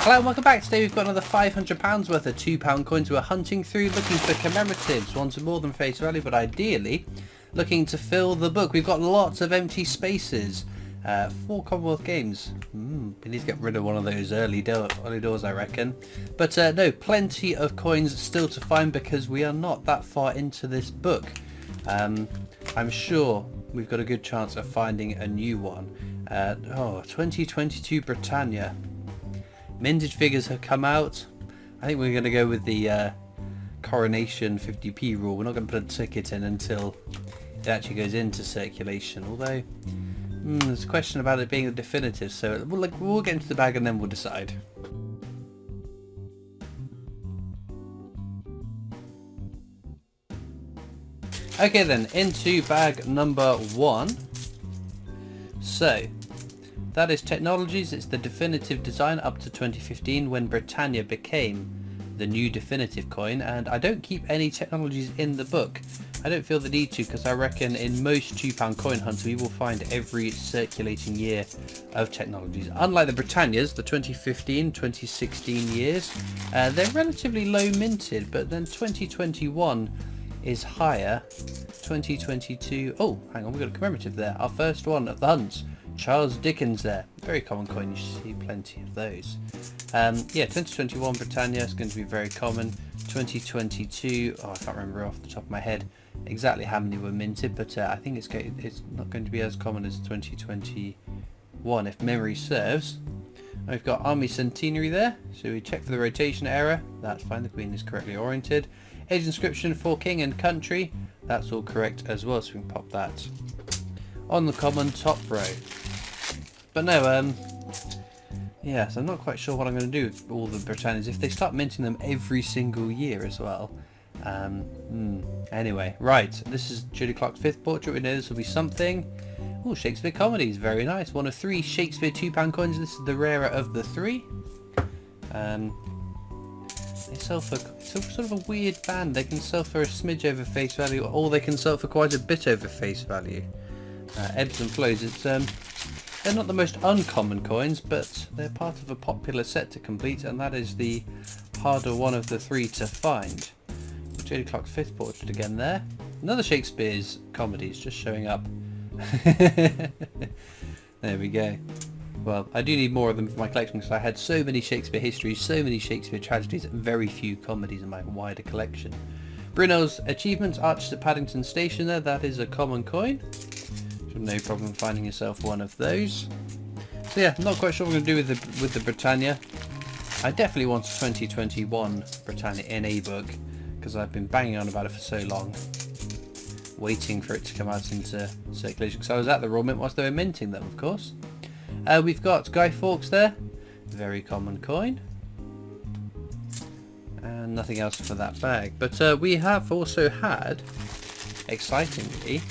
Hello and welcome back. Today we've got another £500 worth of £2 coins we're hunting through, looking for commemoratives, ones with more than face value, but ideally looking to fill the book. We've got lots of empty spaces. 4 Commonwealth Games. We need to get rid of one of those early doors, I reckon. But no, plenty of coins still to find because we are not that far into this book. I'm sure we've got a good chance of finding a new one. 2022 Britannia. Minted figures have come out. I think we're going to go with the coronation 50p rule. We're not going to put a ticket in until it actually goes into circulation. Although, there's a question about it being a definitive, so we'll get into the bag and then we'll decide. Okay then, into bag number 1. So, that is Technologies. It's the definitive design up to 2015 when Britannia became the new definitive coin, and I don't keep any Technologies in the book. I don't feel the need to, because I reckon in most £2 coin hunts we will find every circulating year of Technologies. Unlike the Britannias, the 2015, 2016 years, they're relatively low minted, but then 2021 is higher. 2022, oh hang on, we've got a commemorative there, our first one of the hunts. Charles Dickens there. Very common coin, you see plenty of those. Yeah, 2021 Britannia is going to be very common. 2022, I can't remember off the top of my head exactly how many were minted, but I think it's not going to be as common as 2021 if memory serves. And we've got Army Centenary there, so we check for the rotation error. That's fine, the Queen is correctly oriented. Age inscription for King and Country, that's all correct as well, so we can pop that on the common top row. But no, yes, I'm not quite sure what I'm going to do with all the Britannias if they start minting them every single year as well. Anyway, right, this is Judy Clark's 5th portrait. We know this will be something. Oh, Shakespeare comedies, very nice. One of 3 Shakespeare £2 coins. This is the rarer of the 3. They sell for sort of a weird band. They can sell for a smidge over face value, or they can sell for quite a bit over face value. Ebbs and flows. It's they're not the most uncommon coins, but they're part of a popular set to complete, and that is the harder one of the 3 to find. J.D. Clark's 5th portrait again there. Another Shakespeare's comedies just showing up. There we go. Well, I do need more of them for my collection because I had so many Shakespeare histories, so many Shakespeare tragedies, and very few comedies in my wider collection. Brunel's Achievements, Archers at Paddington Station there, that is a common coin. No problem finding yourself one of those. So yeah, not quite sure what I'm going to do with the Britannia. I definitely want a 2021 Britannia in a book because I've been banging on about it for so long, waiting for it to come out into circulation. Because I was at the Royal Mint whilst they were minting them, of course. We've got Guy Fawkes there, very common coin, and nothing else for that bag. But we have also had, excitingly,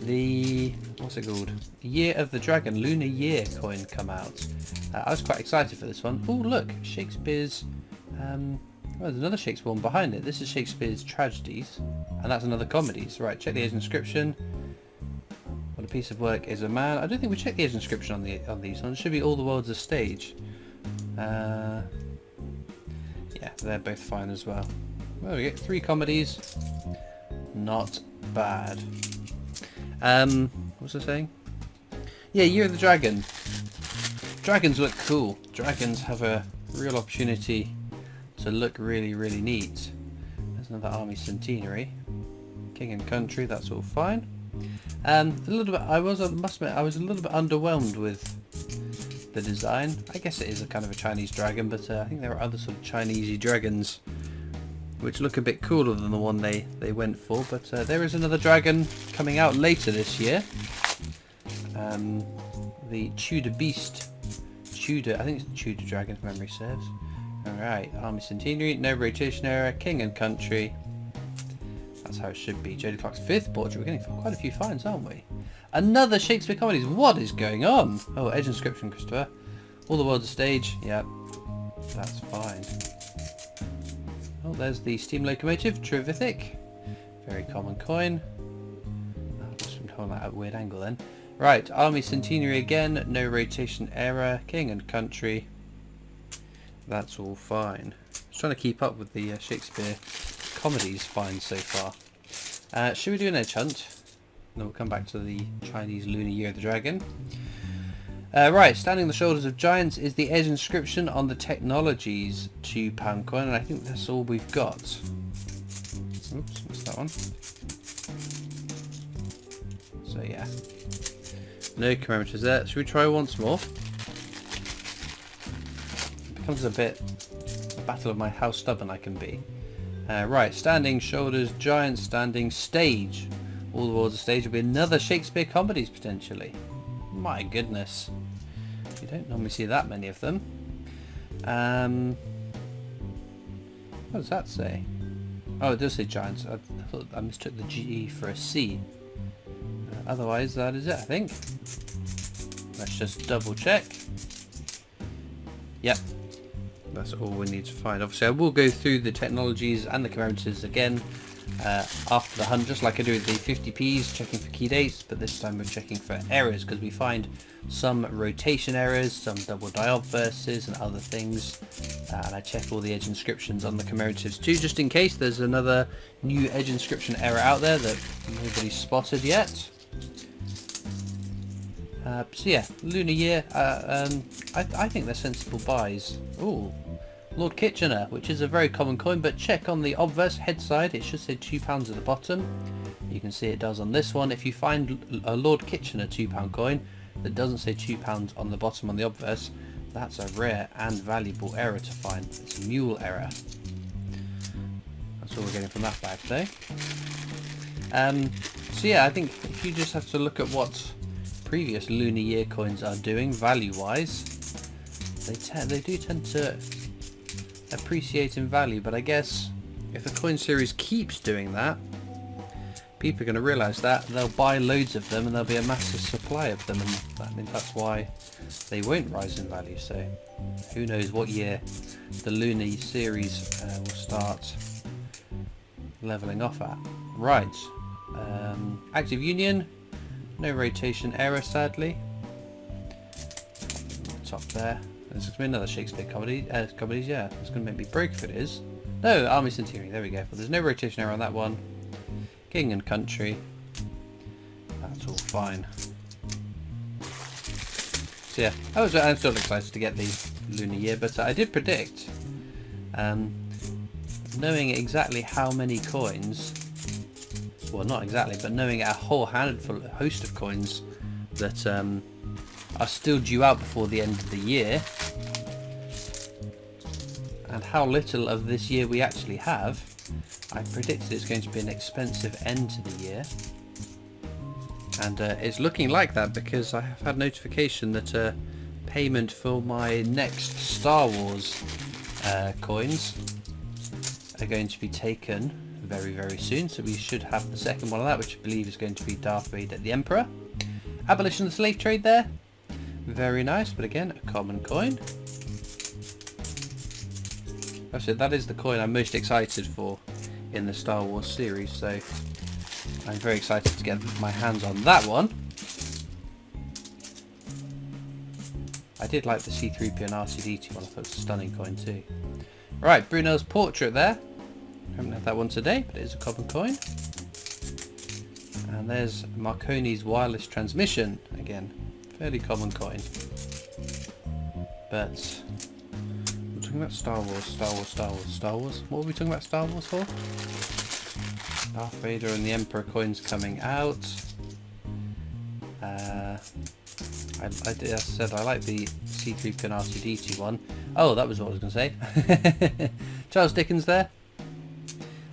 the, what's it called, Year of the Dragon Lunar Year coin come out. I was quite excited for this one. Oh look, Shakespeare's, well, there's another Shakespeare one behind it. This is Shakespeare's tragedies, and that's another comedies. Right, check the age inscription. What a piece of work is a man. I don't think we checked the age inscription on these ones. It should be all the world's a stage. Yeah, they're both fine as well. Well, we get 3 comedies. Not bad. What was I saying? Yeah, Year of the Dragon. Dragons look cool. Dragons have a real opportunity to look really, really neat. There's another Army Centenary. King and Country, that's all fine. A little bit. I must admit, I was a little bit underwhelmed with the design. I guess it is a kind of a Chinese dragon, but I think there are other sort of Chinesey dragons which look a bit cooler than the one they went for. But there is another dragon coming out later this year. The Tudor Beast. Tudor, I think it's the Tudor dragon if memory serves. Alright, Army Centenary, no rotation error, King and Country. That's how it should be. J.D. Clark's 5th portrait. We're getting quite a few finds, aren't we? Another Shakespeare comedies. What is going on? Oh, Edge inscription, Christopher. All the world's a stage. Yep, that's fine. Oh, there's the steam locomotive, Trevithick. Very common coin. Oh, just from holding that at a weird angle then. Right, Army Centenary again, no rotation error, King and Country. That's all fine. I was trying to keep up with the Shakespeare comedies fine so far. Should we do an edge hunt? Then we'll come back to the Chinese Lunar Year of the Dragon. Right, standing on the shoulders of giants is the edge inscription on the Technologies £2 coin, and I think that's all we've got. Oops, missed that one. So yeah, no commemorators there. Should we try once more? It becomes a bit a battle of how stubborn I can be. Right, standing shoulders, giant standing stage. All the world's a stage will be another Shakespeare comedies potentially. My goodness, you don't normally see that many of them. What does that say? Oh, it does say giants. I thought I mistook the G for a C. Otherwise, that is it, I think. Let's just double check. Yep, that's all we need to find. Obviously, I will go through the Technologies and the commemoratives again after the hunt, just like I do with the 50p's, checking for key dates, but this time we're checking for errors because we find some rotation errors, some double die obverses and other things, and I check all the edge inscriptions on the commemoratives too, just in case there's another new edge inscription error out there that nobody's spotted yet. So yeah, Lunar Year, I think they're sensible buys. Ooh, Lord Kitchener, which is a very common coin, but check on the obverse head side, it should say £2 at the bottom. You can see it does on this one. If you find a Lord Kitchener £2 coin that doesn't say £2 on the bottom on the obverse, that's a rare and valuable error to find. It's a mule error. That's all we're getting from that bag though. So yeah, I think if you just have to look at what previous Lunar Year coins are doing value wise, they do tend to appreciate in value, but I guess if the coin series keeps doing that, people are going to realise that, they'll buy loads of them and there'll be a massive supply of them, and I think that's why they won't rise in value. So who knows what year the Lunar series will start levelling off at. Right, Active Union, no rotation error sadly. Top there. There's going to be another Shakespeare comedies, yeah. It's going to make me broke if it is. No, Army Centurion, there we go. Well, there's no rotation error on that one. King and Country. That's all fine. So yeah, I'm still excited to get the Lunar Year, but I did predict, knowing exactly how many coins, well not exactly, but knowing a whole host of coins that are still due out before the end of the year, and how little of this year we actually have, I predicted it's going to be an expensive end to the year, and it's looking like that because I have had notification that payment for my next Star Wars coins are going to be taken very, very soon, so we should have the second one of that, which I believe is going to be Darth Vader the Emperor. Abolition of the slave trade there. Very nice, but again, a common coin. Actually, that is the coin I'm most excited for in the Star Wars series, so I'm very excited to get my hands on that one. I did like the C-3PO and R2-D2 one, I thought it was a stunning coin too. Right, Brunel's portrait there. I haven't had that one today, but it is a common coin. And there's Marconi's wireless transmission, again. Fairly common coin, but we're talking about Star Wars. What were we talking about Star Wars for? Darth Vader and the Emperor coins coming out. I said I like the C-3PO and R2-D2 one. Oh, that was what I was going to say. Charles Dickens there.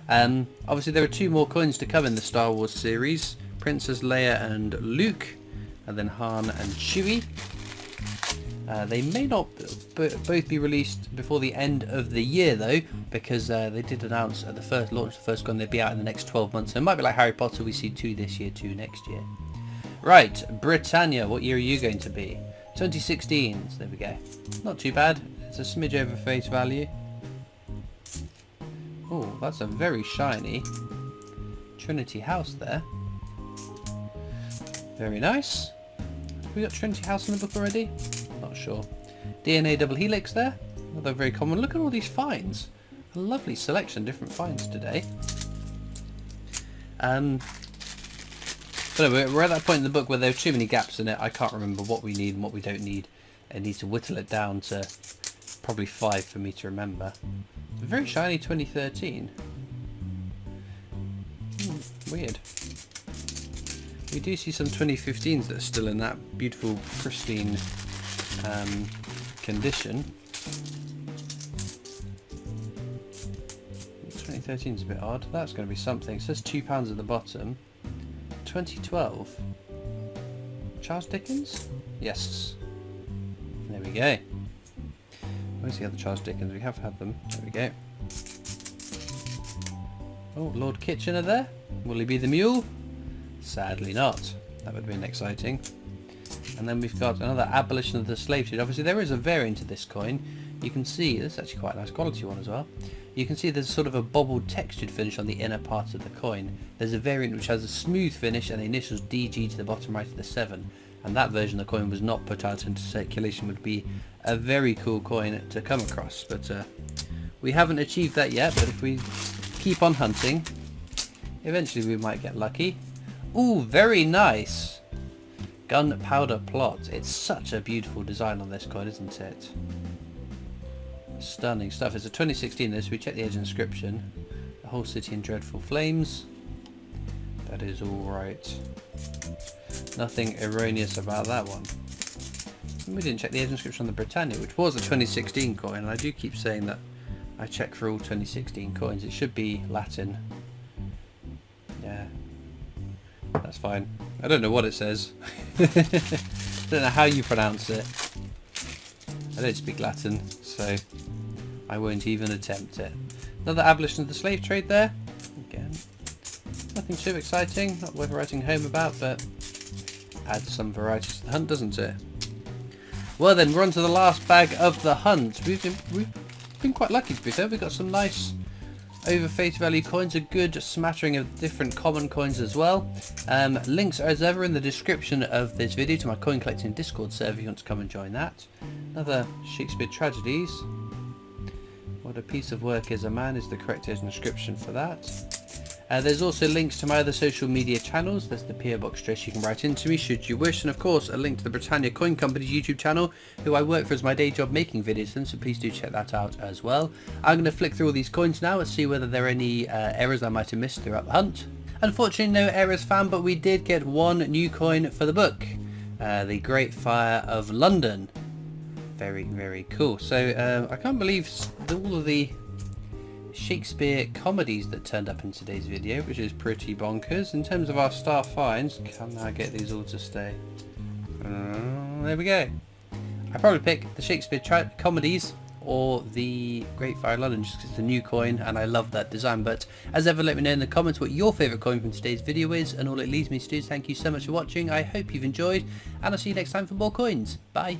Obviously there are two more coins to come in the Star Wars series. Princess Leia and Luke, and then Han and Chewie. They may not both be released before the end of the year though, because they did announce at the first launch, the first coin, they'd be out in the next 12 months. So it might be like Harry Potter, we see 2 this year, 2 next year. Right, Britannia, what year are you going to be? 2016, so there we go. Not too bad, it's a smidge over face value. Oh, that's a very shiny Trinity House there. Very nice. Have we got Trinity House in the book already? Not sure. DNA double helix there. Another very common. Look at all these finds. A lovely selection of different finds today. But anyway, we're at that point in the book where there are too many gaps in it. I can't remember what we need and what we don't need. I need to whittle it down to probably 5 for me to remember. Very shiny 2013. Weird. We do see some 2015s that are still in that beautiful, pristine condition. 2013 is a bit odd. That's going to be something. It says £2 at the bottom. 2012. Charles Dickens? Yes. There we go. Where's the other Charles Dickens? We have had them. There we go. Oh, Lord Kitchener there. Will he be the mule? Sadly not. That would have been exciting. And then we've got another abolition of the slave trade. Obviously there is a variant of this coin. You can see, this is actually quite a nice quality one as well. You can see there's sort of a bobbled textured finish on the inner part of the coin. There's a variant which has a smooth finish and the initials DG to the bottom right of the 7. And that version of the coin was not put out into circulation. Would be a very cool coin to come across. But we haven't achieved that yet, but if we keep on hunting, eventually we might get lucky. Ooh, very nice! Gunpowder plot. It's such a beautiful design on this coin, isn't it? Stunning stuff. It's a 2016 this. We check the edge inscription. The whole city in dreadful flames. That is alright. Nothing erroneous about that one. And we didn't check the edge inscription on the Britannia, which was a 2016 coin, and I do keep saying that I check for all 2016 coins. It should be Latin. Yeah. That's fine. I don't know what it says. Don't know how you pronounce it. I don't speak Latin, so I won't even attempt it. Another abolition of the slave trade there. Again, nothing too exciting, not worth writing home about, but adds some variety to the hunt, doesn't it? Well then, we're on to the last bag of the hunt. We've been quite lucky to be fair. We've got some nice over face value coins, a good smattering of different common coins as well. Links as ever in the description of this video to my coin collecting Discord server if you want to come and join that. Another Shakespeare Tragedies. What a piece of work is a man is the correct inscription for that. There's also links to my other social media channels. There's the PO Box address you can write into me should you wish, and of course a link to the Britannia Coin Company's YouTube channel, who I work for as my day job making videos, and so please do check that out as well. I'm going to flick through all these coins now and see whether there are any errors I might have missed throughout the hunt. Unfortunately no errors found, but we did get one new coin for the book. The Great Fire of London. Very, very cool. So I can't believe all of the Shakespeare comedies that turned up in today's video, which is pretty bonkers. In terms of our star finds, can I get these all to stay? There we go. I probably pick the Shakespeare comedies or the Great Fire of London just because it's a new coin and I love that design. But as ever, let me know in the comments what your favourite coin from today's video is, and all it leaves me to do is thank you so much for watching. I hope you've enjoyed, and I'll see you next time for more coins. Bye.